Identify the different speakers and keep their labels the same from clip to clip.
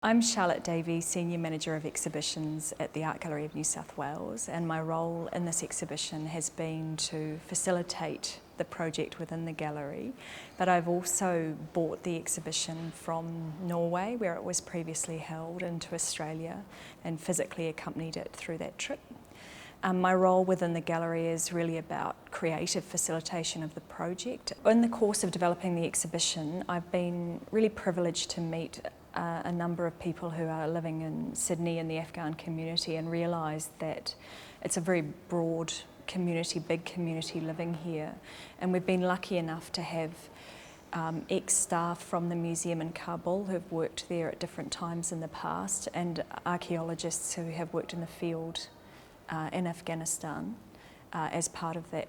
Speaker 1: I'm Charlotte Davy, Senior Manager of Exhibitions at the Art Gallery of New South Wales, and my role in this exhibition has been to facilitate the project within the gallery, but I've also brought the exhibition from Norway, where it was previously held, into Australia and physically accompanied it through that trip. My role within the gallery is really about creative facilitation of the project. In the course of developing the exhibition, I've been really privileged to meet a number of people who are living in Sydney and the Afghan community and realise that it's a very broad community, big community living here. And we've been lucky enough to have ex-staff from the museum in Kabul who've worked there at different times in the past, and archaeologists who have worked in the field in Afghanistan as part of that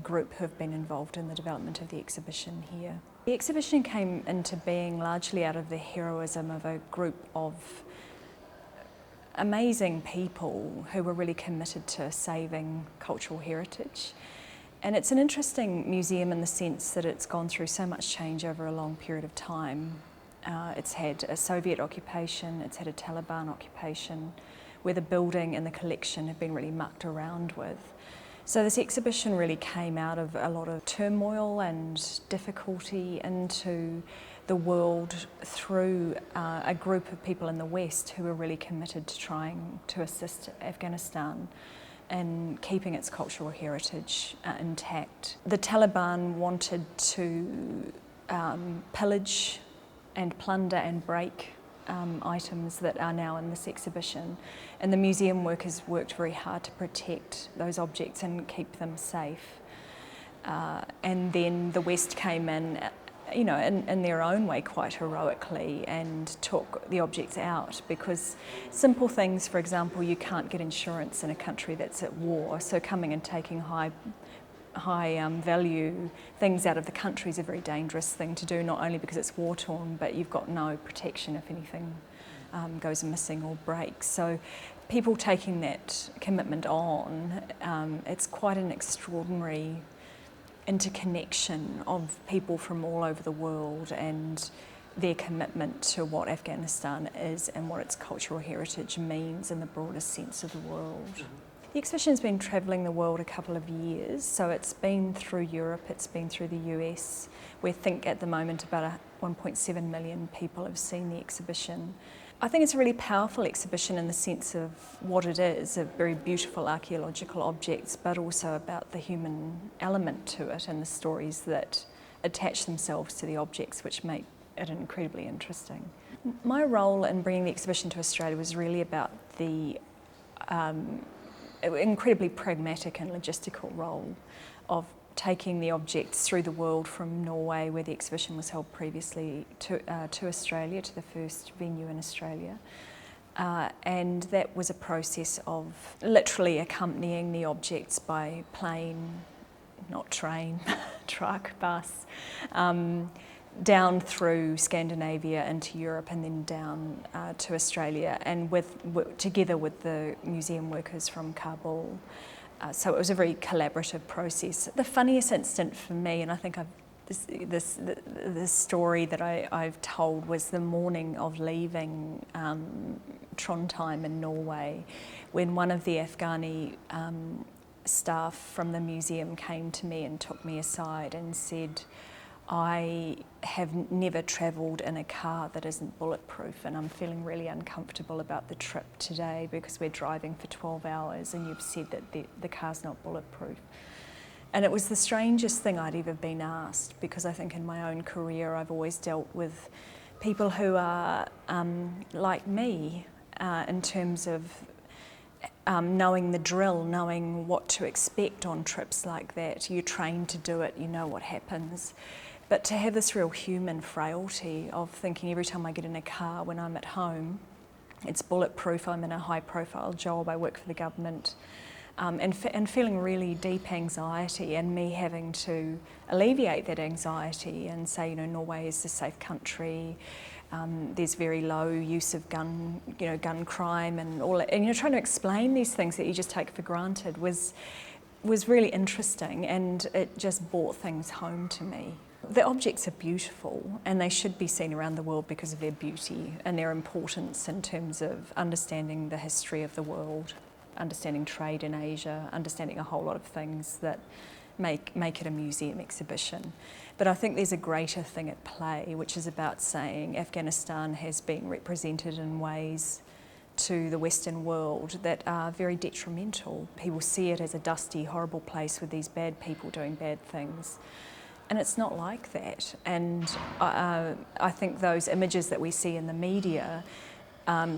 Speaker 1: group who have been involved in the development of the exhibition here. The exhibition came into being largely out of the heroism of a group of amazing people who were really committed to saving cultural heritage. And it's an interesting museum in the sense that it's gone through so much change over a long period of time. It's had a Soviet occupation, it's had a Taliban occupation, where the building and the collection have been really mucked around with. So this exhibition really came out of a lot of turmoil and difficulty into the world through a group of people in the West who were really committed to trying to assist Afghanistan in keeping its cultural heritage intact. The Taliban wanted to pillage and plunder and break items that are now in this exhibition, and the museum workers worked very hard to protect those objects and keep them safe. And then the West came in, you know, in their own way quite heroically and took the objects out, because simple things, for example, you can't get insurance in a country that's at war, so coming and taking high value things out of the country is a very dangerous thing to do, not only because it's war-torn, but you've got no protection if anything goes missing or breaks. So people taking that commitment on, it's quite an extraordinary interconnection of people from all over the world and their commitment to what Afghanistan is and what its cultural heritage means in the broadest sense of the world. The exhibition's been travelling the world a couple of years, so it's been through Europe, it's been through the US. We think at the moment about 1.7 million people have seen the exhibition. I think it's a really powerful exhibition in the sense of what it is, of very beautiful archaeological objects, but also about the human element to it and the stories that attach themselves to the objects, which make it incredibly interesting. My role in bringing the exhibition to Australia was really about the incredibly pragmatic and logistical role of taking the objects through the world from Norway, where the exhibition was held previously, to Australia, to the first venue in Australia. And that was a process of literally accompanying the objects by plane, not train, truck, bus, down through Scandinavia into Europe and then down to Australia, and together with the museum workers from Kabul. So it was a very collaborative process. The funniest incident for me, and I think this story that I've told, was the morning of leaving Trondheim in Norway, when one of the Afghani staff from the museum came to me and took me aside and said, "I have never travelled in a car that isn't bulletproof, and I'm feeling really uncomfortable about the trip today because we're driving for 12 hours and you've said that the car's not bulletproof." And it was the strangest thing I'd ever been asked, because I think in my own career I've always dealt with people who are like me in terms of knowing the drill, knowing what to expect on trips like that. You're trained to do it, you know what happens. But to have this real human frailty of thinking every time I get in a car when I'm at home, it's bulletproof, I'm in a high-profile job, I work for the government, and feeling really deep anxiety, and me having to alleviate that anxiety and say, you know, Norway is a safe country, there's very low use of gun crime and all that. And trying to explain these things that you just take for granted was really interesting, and it just brought things home to me. the objects are beautiful and they should be seen around the world because of their beauty and their importance in terms of understanding the history of the world, understanding trade in Asia, understanding a whole lot of things that make it a museum exhibition. But I think there's a greater thing at play, which is about saying Afghanistan has been represented in ways to the Western world that are very detrimental. People see it as a dusty, horrible place with these bad people doing bad things. And it's not like that. And I think those images that we see in the media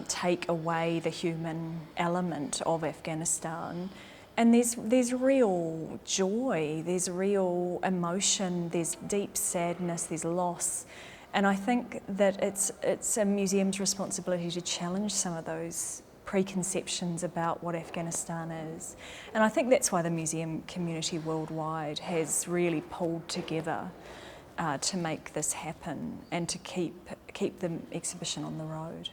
Speaker 1: take away the human element of Afghanistan. And there's real joy, there's real emotion, there's deep sadness, there's loss. And I think that it's a museum's responsibility to challenge some of those preconceptions about what Afghanistan is. And I think that's why the museum community worldwide has really pulled together to make this happen and to keep the exhibition on the road.